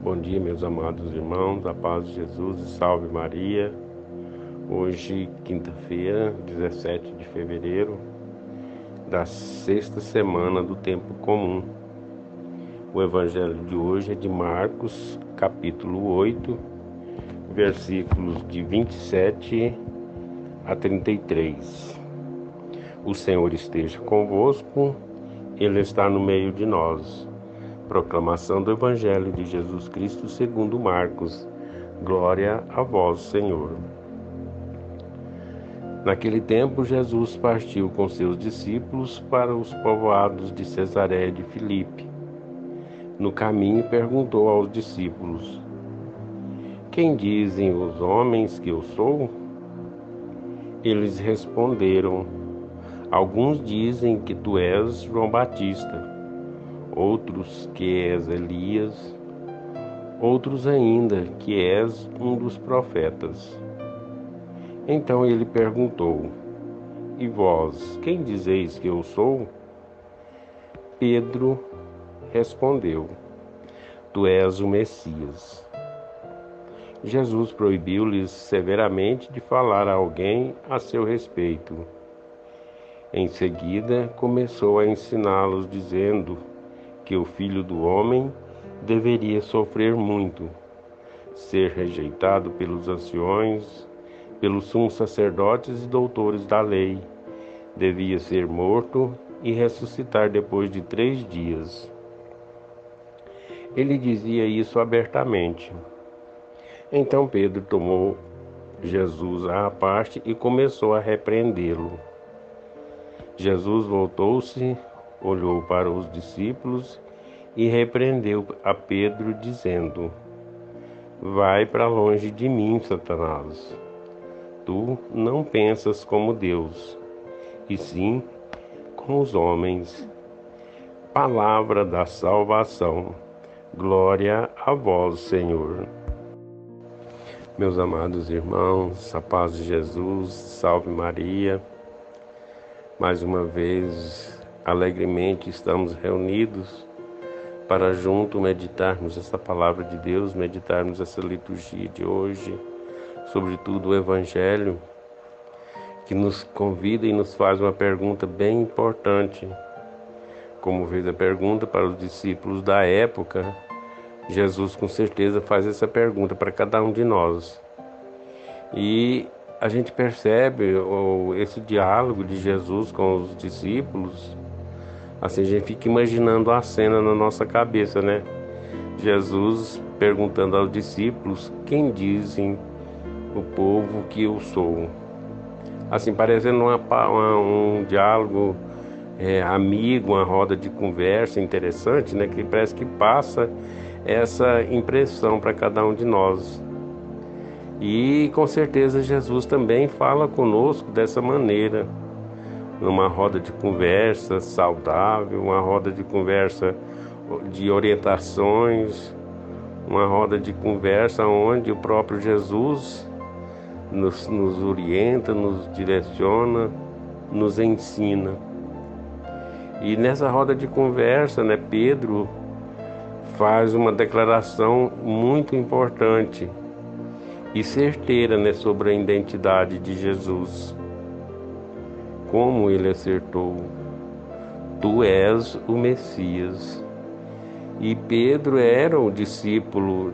Bom dia, meus amados irmãos, a paz de Jesus e salve Maria. Hoje, quinta-feira, 17 de fevereiro, da sexta semana do tempo comum. O evangelho de hoje é de Marcos, capítulo 8, versículos de 27 a 33. O Senhor esteja convosco, Ele está no meio de nós. Proclamação do Evangelho de Jesus Cristo segundo Marcos. Glória a vós, Senhor. Naquele tempo, Jesus partiu com seus discípulos para os povoados de Cesareia de Filipe. No caminho, perguntou aos discípulos: Quem dizem os homens que eu sou? Eles responderam: Alguns dizem que tu és João Batista, outros que és Elias, outros ainda que és um dos profetas. Então ele perguntou: E vós, quem dizeis que eu sou? Pedro respondeu: Tu és o Messias. Jesus proibiu-lhes severamente de falar a alguém a seu respeito. Em seguida, começou a ensiná-los, dizendo que o Filho do Homem deveria sofrer muito, ser rejeitado pelos anciões, pelos sumos sacerdotes e doutores da lei, devia ser morto e ressuscitar depois de 3 dias. Ele dizia isso abertamente. Então Pedro tomou Jesus à parte e começou a repreendê-lo. Jesus voltou-se, olhou para os discípulos e repreendeu a Pedro, dizendo: Vai para longe de mim, Satanás. Tu não pensas como Deus, e sim com os homens. Palavra da salvação. Glória a vós, Senhor. Meus amados irmãos, a paz de Jesus, salve Maria. Mais uma vez, alegremente estamos reunidos para junto meditarmos essa palavra de Deus, meditarmos essa liturgia de hoje, sobretudo o Evangelho, que nos convida e nos faz uma pergunta bem importante. Como fez a pergunta para os discípulos da época, Jesus com certeza faz essa pergunta para cada um de nós. E a gente percebe esse diálogo de Jesus com os discípulos, assim a gente fica imaginando a cena na nossa cabeça, né? Jesus perguntando aos discípulos: Quem dizem o povo que eu sou? Assim, parecendo um diálogo amigo, uma roda de conversa interessante, né? Que parece que passa essa impressão para cada um de nós. E com certeza Jesus também fala conosco dessa maneira, numa roda de conversa saudável, uma roda de conversa de orientações, uma roda de conversa onde o próprio Jesus nos orienta, nos direciona, nos ensina. E nessa roda de conversa, né, Pedro faz uma declaração muito importante e certeira, né, sobre a identidade de Jesus. Como ele acertou: Tu és o Messias. E Pedro era o discípulo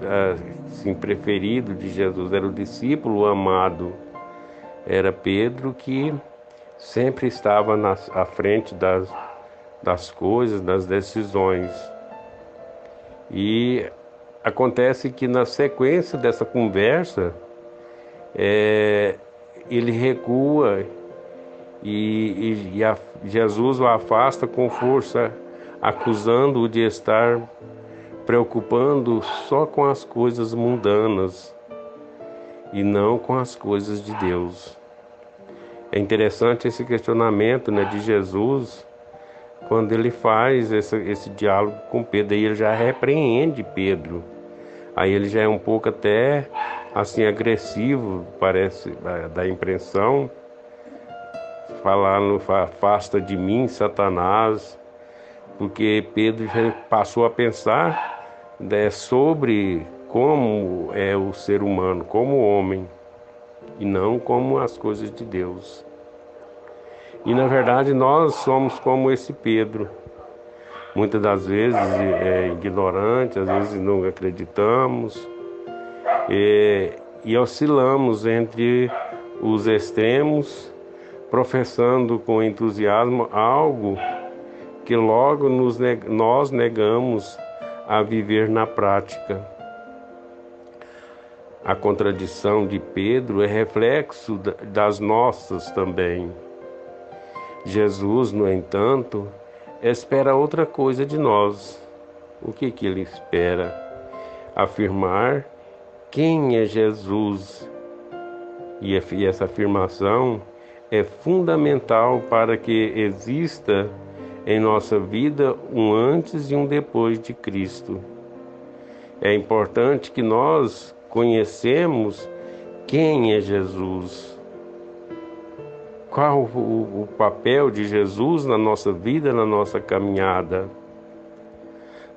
assim, preferido de Jesus, era o discípulo amado. Era Pedro que sempre estava à frente das coisas, das decisões. E acontece que na sequência dessa conversa, ele recua e Jesus o afasta com força, acusando-o de estar preocupando só com as coisas mundanas e não com as coisas de Deus. É interessante esse questionamento, né, de Jesus, quando ele faz esse diálogo com Pedro, aí ele já repreende Pedro. Aí ele já é um pouco até assim agressivo, parece, dá a impressão, falando: Afasta de mim, Satanás, porque Pedro já passou a pensar sobre como é o ser humano, como homem, e não como as coisas de Deus. E na verdade nós somos como esse Pedro, muitas das vezes ignorante, às vezes não acreditamos e oscilamos entre os extremos, professando com entusiasmo algo que logo nós negamos a viver na prática. A contradição de Pedro é reflexo das nossas também. Jesus, no entanto, espera outra coisa de nós. O que ele espera? Afirmar quem é Jesus. E essa afirmação é fundamental para que exista em nossa vida um antes e um depois de Cristo. É importante que nós conhecemos quem é Jesus. Qual o papel de Jesus na nossa vida, na nossa caminhada?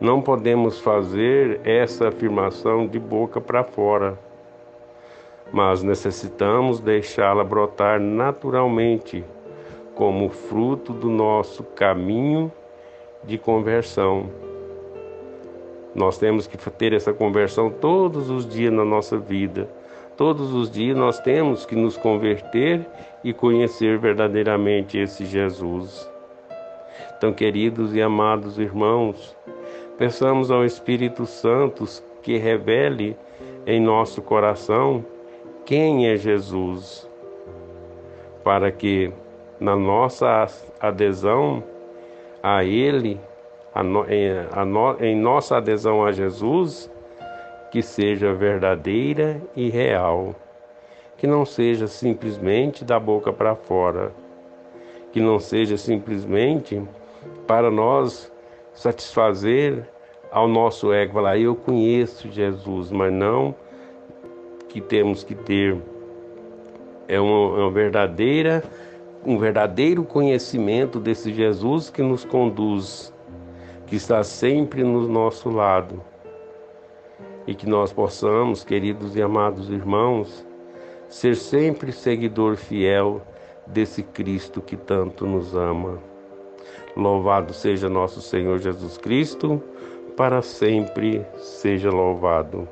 Não podemos fazer essa afirmação de boca para fora, mas necessitamos deixá-la brotar naturalmente, como fruto do nosso caminho de conversão. Nós temos que ter essa conversão todos os dias na nossa vida. Todos os dias nós temos que nos converter e conhecer verdadeiramente esse Jesus. Então, queridos e amados irmãos, peçamos ao Espírito Santo que revele em nosso coração quem é Jesus, para que na nossa adesão a Ele, em nossa adesão a Jesus, que seja verdadeira e real, que não seja simplesmente da boca para fora, que não seja simplesmente para nós satisfazer ao nosso ego, falar, eu conheço Jesus, mas não que temos que ter um verdadeiro conhecimento desse Jesus que nos conduz, que está sempre no nosso lado. E que nós possamos, queridos e amados irmãos, ser sempre seguidor fiel desse Cristo que tanto nos ama. Louvado seja nosso Senhor Jesus Cristo, para sempre seja louvado.